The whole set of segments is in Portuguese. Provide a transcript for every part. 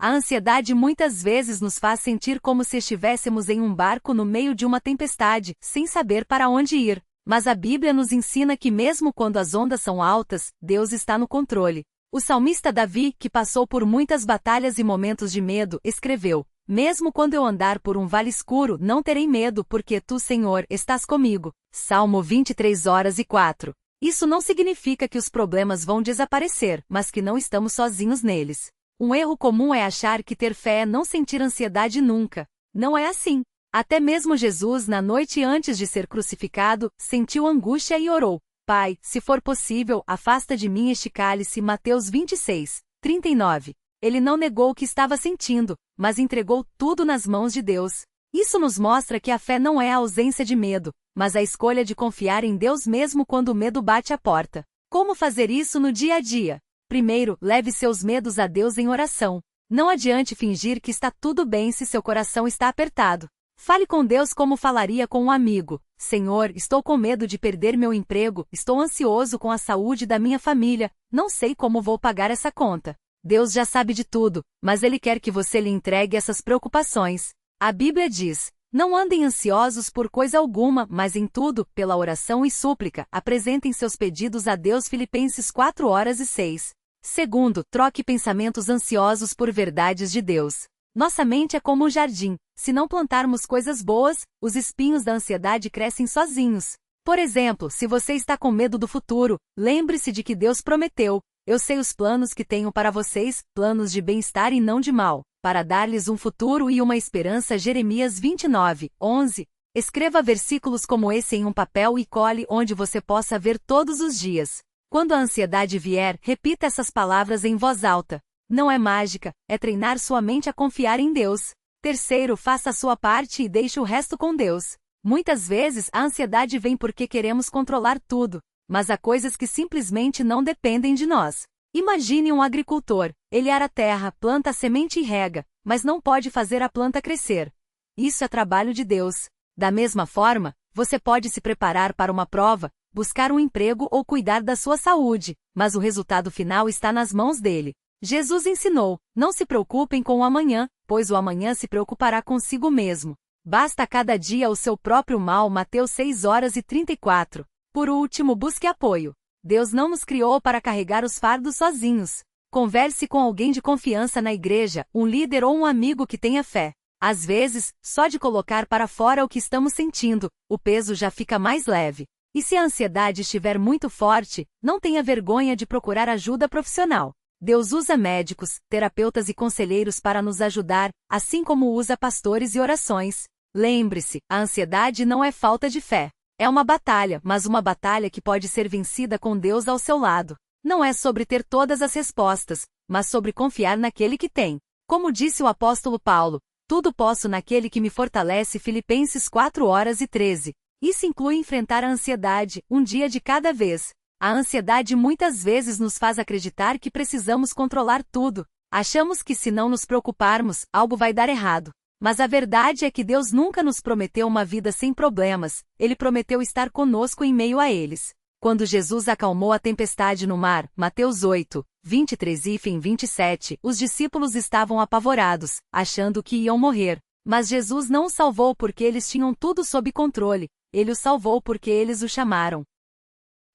A ansiedade muitas vezes nos faz sentir como se estivéssemos em um barco no meio de uma tempestade, sem saber para onde ir. Mas a Bíblia nos ensina que mesmo quando as ondas são altas, Deus está no controle. O salmista Davi, que passou por muitas batalhas e momentos de medo, escreveu: Mesmo quando eu andar por um vale escuro, não terei medo, porque tu, Senhor, estás comigo. Salmo 23:4. Isso não significa que os problemas vão desaparecer, mas que não estamos sozinhos neles. Um erro comum é achar que ter fé é não sentir ansiedade nunca. Não é assim. Até mesmo Jesus, na noite antes de ser crucificado, sentiu angústia e orou: Pai, se for possível, afasta de mim este cálice. Mateus 26:39. Ele não negou o que estava sentindo, mas entregou tudo nas mãos de Deus. Isso nos mostra que a fé não é a ausência de medo, mas a escolha de confiar em Deus mesmo quando o medo bate à porta. Como fazer isso no dia a dia? Primeiro, leve seus medos a Deus em oração. Não adiante fingir que está tudo bem se seu coração está apertado. Fale com Deus como falaria com um amigo: Senhor, estou com medo de perder meu emprego, estou ansioso com a saúde da minha família, não sei como vou pagar essa conta. Deus já sabe de tudo, mas Ele quer que você lhe entregue essas preocupações. A Bíblia diz: Não andem ansiosos por coisa alguma, mas em tudo, pela oração e súplica, apresentem seus pedidos a Deus. Filipenses 4:6. Segundo, troque pensamentos ansiosos por verdades de Deus. Nossa mente é como um jardim. Se não plantarmos coisas boas, os espinhos da ansiedade crescem sozinhos. Por exemplo, se você está com medo do futuro, lembre-se de que Deus prometeu: Eu sei os planos que tenho para vocês, planos de bem-estar e não de mal, para dar-lhes um futuro e uma esperança. Jeremias 29:11. Escreva versículos como esse em um papel e cole onde você possa ver todos os dias. Quando a ansiedade vier, repita essas palavras em voz alta. Não é mágica, é treinar sua mente a confiar em Deus. Terceiro, faça a sua parte e deixe o resto com Deus. Muitas vezes a ansiedade vem porque queremos controlar tudo, mas há coisas que simplesmente não dependem de nós. Imagine um agricultor: ele ara a terra, planta a semente e rega, mas não pode fazer a planta crescer. Isso é trabalho de Deus. Da mesma forma, você pode se preparar para uma prova, buscar um emprego ou cuidar da sua saúde, mas o resultado final está nas mãos dele. Jesus ensinou: Não se preocupem com o amanhã, pois o amanhã se preocupará consigo mesmo. Basta a cada dia o seu próprio mal. Mateus 6:34. Por último, busque apoio. Deus não nos criou para carregar os fardos sozinhos. Converse com alguém de confiança na igreja, um líder ou um amigo que tenha fé. Às vezes, só de colocar para fora o que estamos sentindo, o peso já fica mais leve. E se a ansiedade estiver muito forte, não tenha vergonha de procurar ajuda profissional. Deus usa médicos, terapeutas e conselheiros para nos ajudar, assim como usa pastores e orações. Lembre-se, a ansiedade não é falta de fé. É uma batalha, mas uma batalha que pode ser vencida com Deus ao seu lado. Não é sobre ter todas as respostas, mas sobre confiar naquele que tem. Como disse o apóstolo Paulo: Tudo posso naquele que me fortalece. Filipenses 4:13. Isso inclui enfrentar a ansiedade, um dia de cada vez. A ansiedade muitas vezes nos faz acreditar que precisamos controlar tudo. Achamos que se não nos preocuparmos, algo vai dar errado. Mas a verdade é que Deus nunca nos prometeu uma vida sem problemas, Ele prometeu estar conosco em meio a eles. Quando Jesus acalmou a tempestade no mar, Mateus 8:23-27, os discípulos estavam apavorados, achando que iam morrer. Mas Jesus não os salvou porque eles tinham tudo sob controle, Ele os salvou porque eles o chamaram.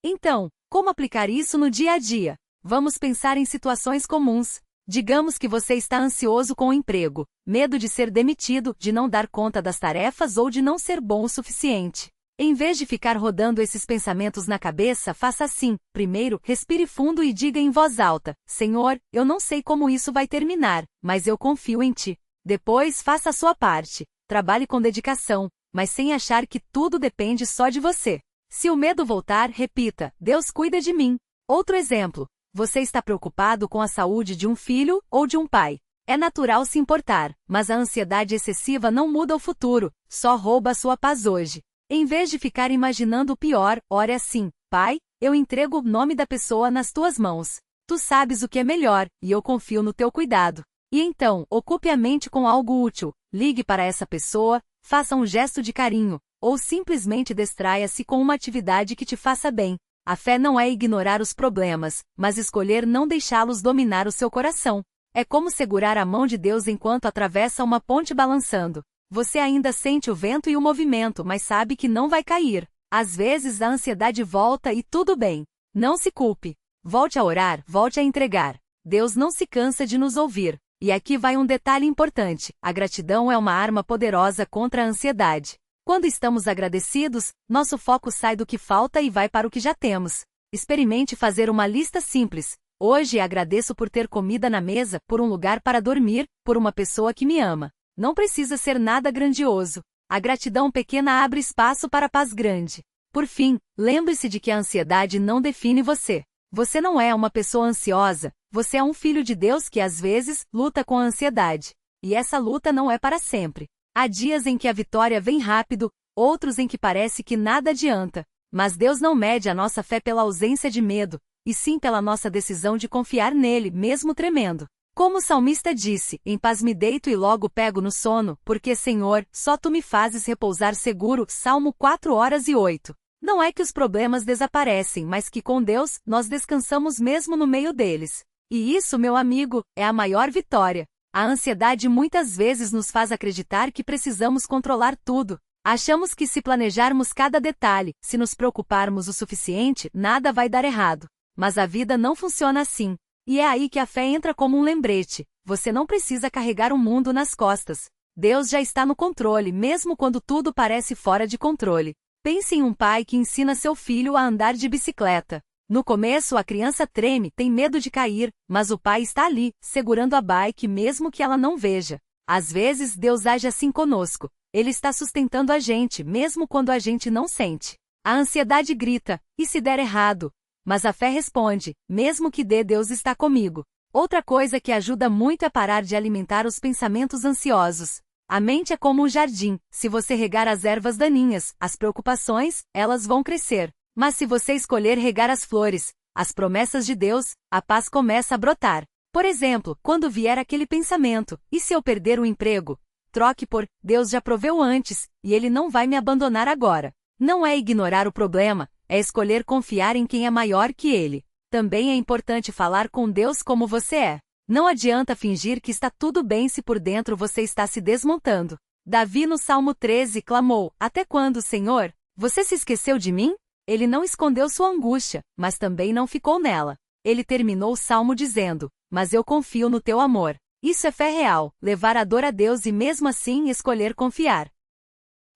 Então, como aplicar isso no dia a dia? Vamos pensar em situações comuns. Digamos que você está ansioso com o emprego, medo de ser demitido, de não dar conta das tarefas ou de não ser bom o suficiente. Em vez de ficar rodando esses pensamentos na cabeça, faça assim: primeiro, respire fundo e diga em voz alta: Senhor, eu não sei como isso vai terminar, mas eu confio em Ti. Depois, faça a sua parte. Trabalhe com dedicação, mas sem achar que tudo depende só de você. Se o medo voltar, repita: Deus cuida de mim. Outro exemplo. Você está preocupado com a saúde de um filho ou de um pai. É natural se importar, mas a ansiedade excessiva não muda o futuro, só rouba a sua paz hoje. Em vez de ficar imaginando o pior, ore assim: Pai, eu entrego o nome da pessoa nas tuas mãos. Tu sabes o que é melhor, e eu confio no teu cuidado. E então, ocupe a mente com algo útil, ligue para essa pessoa, faça um gesto de carinho, ou simplesmente distraia-se com uma atividade que te faça bem. A fé não é ignorar os problemas, mas escolher não deixá-los dominar o seu coração. É como segurar a mão de Deus enquanto atravessa uma ponte balançando. Você ainda sente o vento e o movimento, mas sabe que não vai cair. Às vezes a ansiedade volta e tudo bem. Não se culpe. Volte a orar, volte a entregar. Deus não se cansa de nos ouvir. E aqui vai um detalhe importante: a gratidão é uma arma poderosa contra a ansiedade. Quando estamos agradecidos, nosso foco sai do que falta e vai para o que já temos. Experimente fazer uma lista simples. Hoje agradeço por ter comida na mesa, por um lugar para dormir, por uma pessoa que me ama. Não precisa ser nada grandioso. A gratidão pequena abre espaço para a paz grande. Por fim, lembre-se de que a ansiedade não define você. Você não é uma pessoa ansiosa, você é um filho de Deus que às vezes luta com a ansiedade. E essa luta não é para sempre. Há dias em que a vitória vem rápido, outros em que parece que nada adianta. Mas Deus não mede a nossa fé pela ausência de medo, e sim pela nossa decisão de confiar nele, mesmo tremendo. Como o salmista disse, em paz me deito e logo pego no sono, porque, Senhor, só tu me fazes repousar seguro. Salmo 4:8. Não é que os problemas desaparecem, mas que com Deus, nós descansamos mesmo no meio deles. E isso, meu amigo, é a maior vitória. A ansiedade muitas vezes nos faz acreditar que precisamos controlar tudo. Achamos que se planejarmos cada detalhe, se nos preocuparmos o suficiente, nada vai dar errado. Mas a vida não funciona assim. E é aí que a fé entra como um lembrete. Você não precisa carregar o mundo nas costas. Deus já está no controle, mesmo quando tudo parece fora de controle. Pense em um pai que ensina seu filho a andar de bicicleta. No começo a criança treme, tem medo de cair, mas o pai está ali, segurando a bike mesmo que ela não veja. Às vezes Deus age assim conosco. Ele está sustentando a gente, mesmo quando a gente não sente. A ansiedade grita, e se der errado? Mas a fé responde, mesmo que dê, Deus está comigo. Outra coisa que ajuda muito é parar de alimentar os pensamentos ansiosos. A mente é como um jardim. Se você regar as ervas daninhas, as preocupações, elas vão crescer. Mas se você escolher regar as flores, as promessas de Deus, a paz começa a brotar. Por exemplo, quando vier aquele pensamento, e se eu perder o emprego? Troque por, Deus já proveu antes, e Ele não vai me abandonar agora. Não é ignorar o problema, é escolher confiar em quem é maior que Ele. Também é importante falar com Deus como você é. Não adianta fingir que está tudo bem se por dentro você está se desmontando. Davi no Salmo 13 clamou, até quando, Senhor? Você se esqueceu de mim? Ele não escondeu sua angústia, mas também não ficou nela. Ele terminou o salmo dizendo, mas eu confio no teu amor. Isso é fé real, levar a dor a Deus e mesmo assim escolher confiar.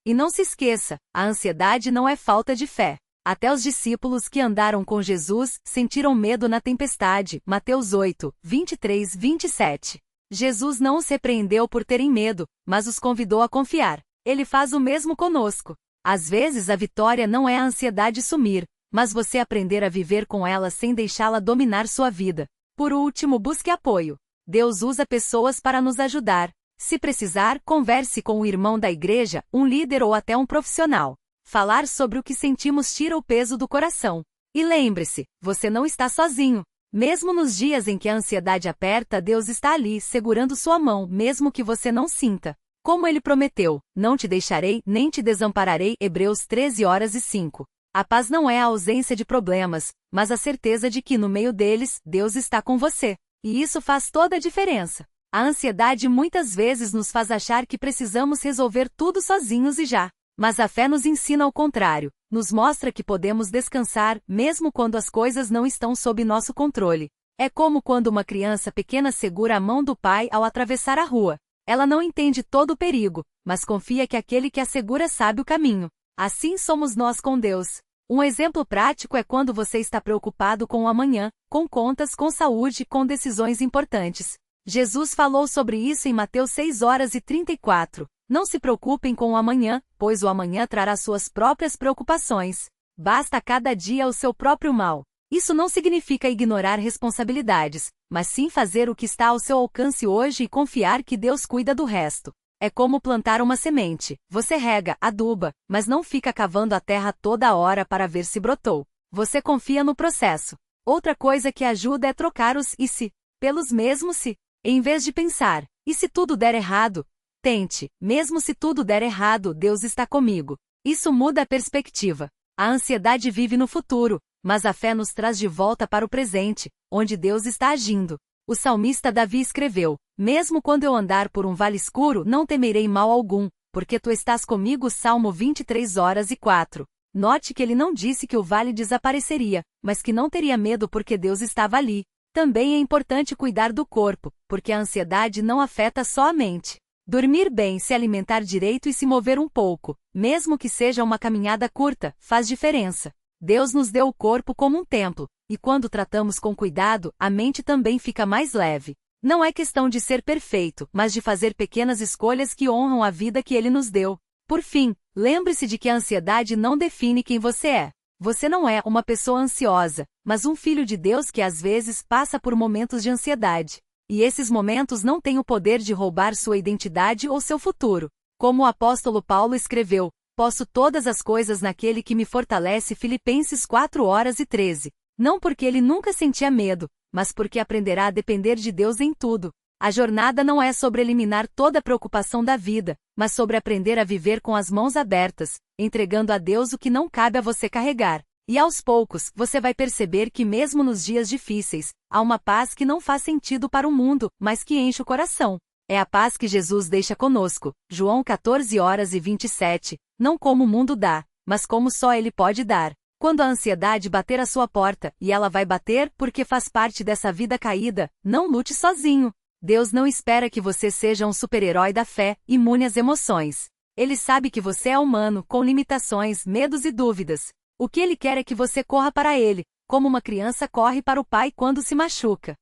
E não se esqueça, a ansiedade não é falta de fé. Até os discípulos que andaram com Jesus sentiram medo na tempestade. Mateus 8:23-27. Jesus não os repreendeu por terem medo, mas os convidou a confiar. Ele faz o mesmo conosco. Às vezes a vitória não é a ansiedade sumir, mas você aprender a viver com ela sem deixá-la dominar sua vida. Por último, busque apoio. Deus usa pessoas para nos ajudar. Se precisar, converse com um irmão da igreja, um líder ou até um profissional. Falar sobre o que sentimos tira o peso do coração. E lembre-se, você não está sozinho. Mesmo nos dias em que a ansiedade aperta, Deus está ali, segurando sua mão, mesmo que você não sinta. Como Ele prometeu, não te deixarei, nem te desampararei. Hebreus 13:05. A paz não é a ausência de problemas, mas a certeza de que no meio deles, Deus está com você. E isso faz toda a diferença. A ansiedade muitas vezes nos faz achar que precisamos resolver tudo sozinhos e já. Mas a fé nos ensina ao contrário, nos mostra que podemos descansar, mesmo quando as coisas não estão sob nosso controle. É como quando uma criança pequena segura a mão do pai ao atravessar a rua. Ela não entende todo o perigo, mas confia que aquele que a segura sabe o caminho. Assim somos nós com Deus. Um exemplo prático é quando você está preocupado com o amanhã, com contas, com saúde, com decisões importantes. Jesus falou sobre isso em Mateus 6:34. Não se preocupem com o amanhã, pois o amanhã trará suas próprias preocupações. Basta a cada dia o seu próprio mal. Isso não significa ignorar responsabilidades, mas sim fazer o que está ao seu alcance hoje e confiar que Deus cuida do resto. É como plantar uma semente. Você rega, aduba, mas não fica cavando a terra toda hora para ver se brotou. Você confia no processo. Outra coisa que ajuda é trocar os "e se" pelos mesmo "se". Em vez de pensar, "e se tudo der errado?", tente, mesmo se tudo der errado, Deus está comigo. Isso muda a perspectiva. A ansiedade vive no futuro, mas a fé nos traz de volta para o presente, onde Deus está agindo. O salmista Davi escreveu: Mesmo quando eu andar por um vale escuro, não temerei mal algum, porque tu estás comigo. Salmo 23:4. Note que ele não disse que o vale desapareceria, mas que não teria medo porque Deus estava ali. Também é importante cuidar do corpo, porque a ansiedade não afeta só a mente. Dormir bem, se alimentar direito e se mover um pouco, mesmo que seja uma caminhada curta, faz diferença. Deus nos deu o corpo como um templo, e quando tratamos com cuidado, a mente também fica mais leve. Não é questão de ser perfeito, mas de fazer pequenas escolhas que honram a vida que Ele nos deu. Por fim, lembre-se de que a ansiedade não define quem você é. Você não é uma pessoa ansiosa, mas um filho de Deus que às vezes passa por momentos de ansiedade. E esses momentos não têm o poder de roubar sua identidade ou seu futuro. Como o apóstolo Paulo escreveu: Posso todas as coisas naquele que me fortalece. Filipenses 4:13. Não porque ele nunca sentia medo, mas porque aprenderá a depender de Deus em tudo. A jornada não é sobre eliminar toda a preocupação da vida, mas sobre aprender a viver com as mãos abertas, entregando a Deus o que não cabe a você carregar. E aos poucos, você vai perceber que mesmo nos dias difíceis, há uma paz que não faz sentido para o mundo, mas que enche o coração. É a paz que Jesus deixa conosco. João 14:27. Não como o mundo dá, mas como só Ele pode dar. Quando a ansiedade bater à sua porta, e ela vai bater porque faz parte dessa vida caída, não lute sozinho. Deus não espera que você seja um super-herói da fé, imune às emoções. Ele sabe que você é humano, com limitações, medos e dúvidas. O que Ele quer é que você corra para Ele, como uma criança corre para o pai quando se machuca.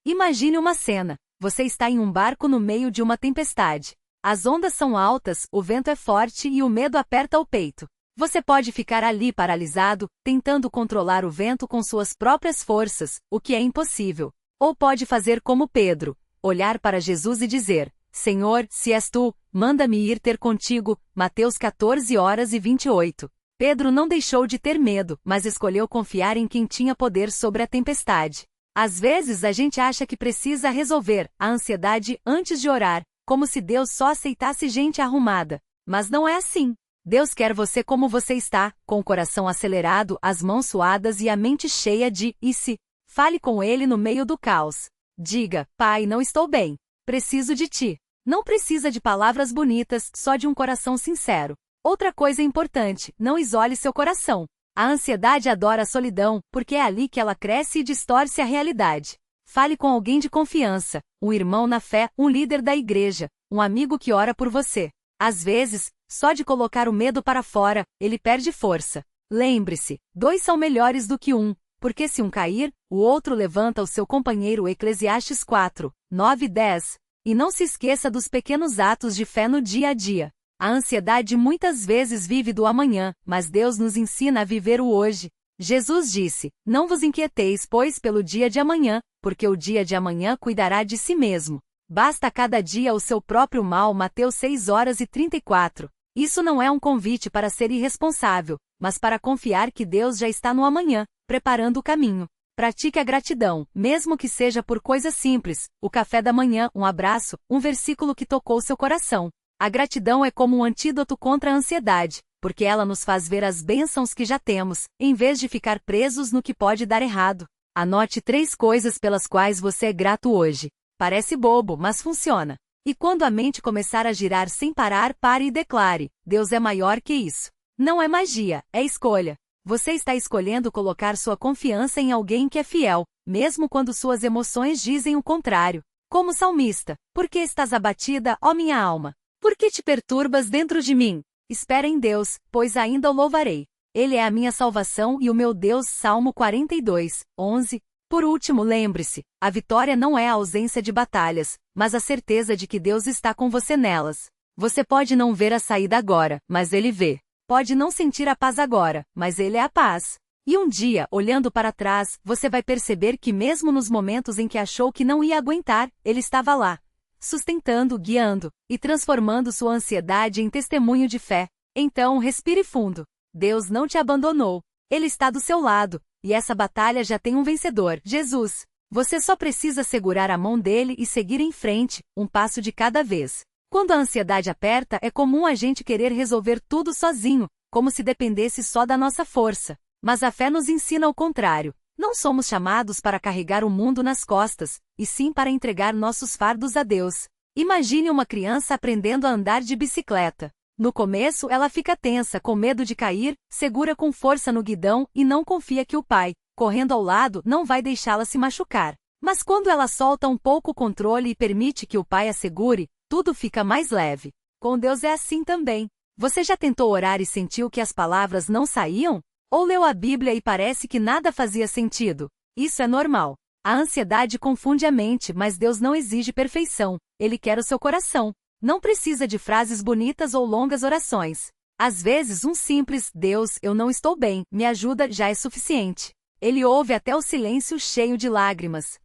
Imagine uma cena. Você está em um barco no meio de uma tempestade. As ondas são altas, o vento é forte e o medo aperta o peito. Você pode ficar ali paralisado, tentando controlar o vento com suas próprias forças, o que é impossível. Ou pode fazer como Pedro, olhar para Jesus e dizer: Senhor, se és tu, manda-me ir ter contigo. Mateus 14:28. Pedro não deixou de ter medo, mas escolheu confiar em quem tinha poder sobre a tempestade. Às vezes a gente acha que precisa resolver a ansiedade antes de orar, como se Deus só aceitasse gente arrumada. Mas não é assim. Deus quer você como você está, com o coração acelerado, as mãos suadas e a mente cheia de "e se?". Fale com Ele no meio do caos. Diga: Pai, não estou bem. Preciso de Ti. Não precisa de palavras bonitas, só de um coração sincero. Outra coisa importante: não isole seu coração. A ansiedade adora a solidão, porque é ali que ela cresce e distorce a realidade. Fale com alguém de confiança, um irmão na fé, um líder da igreja, um amigo que ora por você. Às vezes, só de colocar o medo para fora, ele perde força. Lembre-se, 2 são melhores do que 1, porque se um cair, o outro levanta o seu companheiro. Eclesiastes 4:9-10. E não se esqueça dos pequenos atos de fé no dia a dia. A ansiedade muitas vezes vive do amanhã, mas Deus nos ensina a viver o hoje. Jesus disse: Não vos inquieteis, pois, pelo dia de amanhã, porque o dia de amanhã cuidará de si mesmo. Basta cada dia o seu próprio mal. Mateus 6:34. Isso não é um convite para ser irresponsável, mas para confiar que Deus já está no amanhã, preparando o caminho. Pratique a gratidão, mesmo que seja por coisas simples, o café da manhã, um abraço, um versículo que tocou seu coração. A gratidão é como um antídoto contra a ansiedade, porque ela nos faz ver as bênçãos que já temos, em vez de ficar presos no que pode dar errado. Anote 3 coisas pelas quais você é grato hoje. Parece bobo, mas funciona. E quando a mente começar a girar sem parar, pare e declare: Deus é maior que isso. Não é magia, é escolha. Você está escolhendo colocar sua confiança em alguém que é fiel, mesmo quando suas emoções dizem o contrário. Como salmista: Por que estás abatida, ó minha alma? Por que te perturbas dentro de mim? Espera em Deus, pois ainda o louvarei. Ele é a minha salvação e o meu Deus. Salmo 42:11. Por último, lembre-se, a vitória não é a ausência de batalhas, mas a certeza de que Deus está com você nelas. Você pode não ver a saída agora, mas Ele vê. Pode não sentir a paz agora, mas Ele é a paz. E um dia, olhando para trás, você vai perceber que mesmo nos momentos em que achou que não ia aguentar, Ele estava lá, sustentando, guiando, e transformando sua ansiedade em testemunho de fé. Então, respire fundo. Deus não te abandonou. Ele está do seu lado, e essa batalha já tem um vencedor, Jesus. Você só precisa segurar a mão dele e seguir em frente, um passo de cada vez. Quando a ansiedade aperta, é comum a gente querer resolver tudo sozinho, como se dependesse só da nossa força. Mas a fé nos ensina o contrário. Não somos chamados para carregar o mundo nas costas, e sim para entregar nossos fardos a Deus. Imagine uma criança aprendendo a andar de bicicleta. No começo, ela fica tensa, com medo de cair, segura com força no guidão e não confia que o pai, correndo ao lado, não vai deixá-la se machucar. Mas quando ela solta um pouco o controle e permite que o pai a segure, tudo fica mais leve. Com Deus é assim também. Você já tentou orar e sentiu que as palavras não saíam? Ou leu a Bíblia e parece que nada fazia sentido? Isso é normal. A ansiedade confunde a mente, mas Deus não exige perfeição. Ele quer o seu coração. Não precisa de frases bonitas ou longas orações. Às vezes, um simples "Deus, eu não estou bem, me ajuda" já é suficiente. Ele ouve até o silêncio cheio de lágrimas.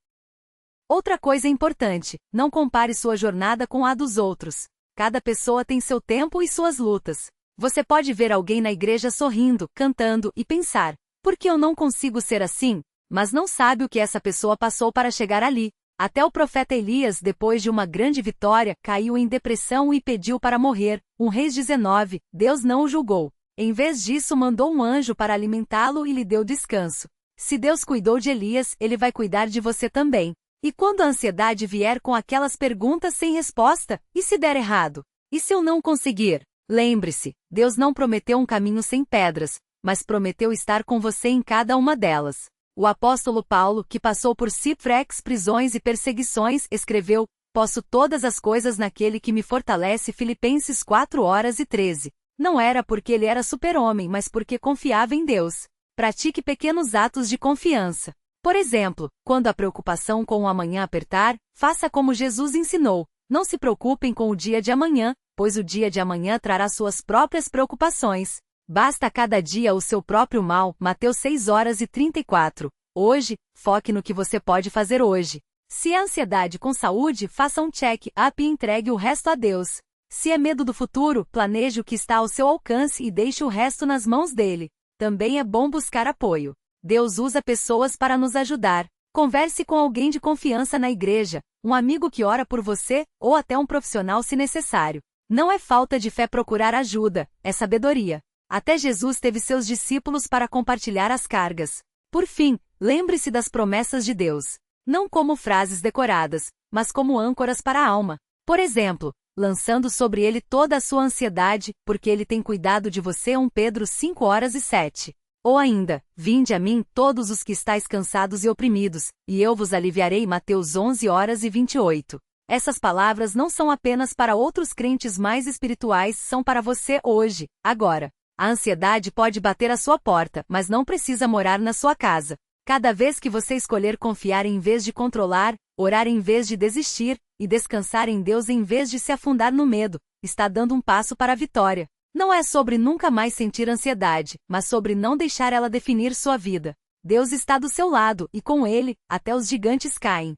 Outra coisa importante: não compare sua jornada com a dos outros. Cada pessoa tem seu tempo e suas lutas. Você pode ver alguém na igreja sorrindo, cantando e pensar: por que eu não consigo ser assim? Mas não sabe o que essa pessoa passou para chegar ali. Até o profeta Elias, depois de uma grande vitória, caiu em depressão e pediu para morrer. 1 Reis 19, Deus não o julgou. Em vez disso, mandou um anjo para alimentá-lo e lhe deu descanso. Se Deus cuidou de Elias, ele vai cuidar de você também. E quando a ansiedade vier com aquelas perguntas sem resposta, e se der errado? E se eu não conseguir? Lembre-se, Deus não prometeu um caminho sem pedras, mas prometeu estar com você em cada uma delas. O apóstolo Paulo, que passou por shipwrecks, prisões e perseguições, escreveu: "Posso todas as coisas naquele que me fortalece", Filipenses 4:13. Não era porque ele era super-homem, mas porque confiava em Deus. Pratique pequenos atos de confiança. Por exemplo, quando a preocupação com o amanhã apertar, faça como Jesus ensinou: não se preocupem com o dia de amanhã, pois o dia de amanhã trará suas próprias preocupações. Basta a cada dia o seu próprio mal, Mateus 6:34. Hoje, foque no que você pode fazer hoje. Se é ansiedade com saúde, faça um check-up e entregue o resto a Deus. Se é medo do futuro, planeje o que está ao seu alcance e deixe o resto nas mãos dele. Também é bom buscar apoio. Deus usa pessoas para nos ajudar. Converse com alguém de confiança na igreja, um amigo que ora por você, ou até um profissional se necessário. Não é falta de fé procurar ajuda, é sabedoria. Até Jesus teve seus discípulos para compartilhar as cargas. Por fim, lembre-se das promessas de Deus. Não como frases decoradas, mas como âncoras para a alma. Por exemplo, lançando sobre ele toda a sua ansiedade, porque ele tem cuidado de você. 1 Pedro 5:7. Ou ainda: "Vinde a mim todos os que estáis cansados e oprimidos, e eu vos aliviarei", Mateus 11:28. Essas palavras não são apenas para outros crentes mais espirituais, são para você hoje, agora. A ansiedade pode bater à sua porta, mas não precisa morar na sua casa. Cada vez que você escolher confiar em vez de controlar, orar em vez de desistir, e descansar em Deus em vez de se afundar no medo, está dando um passo para a vitória. Não é sobre nunca mais sentir ansiedade, mas sobre não deixar ela definir sua vida. Deus está do seu lado, e com ele, até os gigantes caem.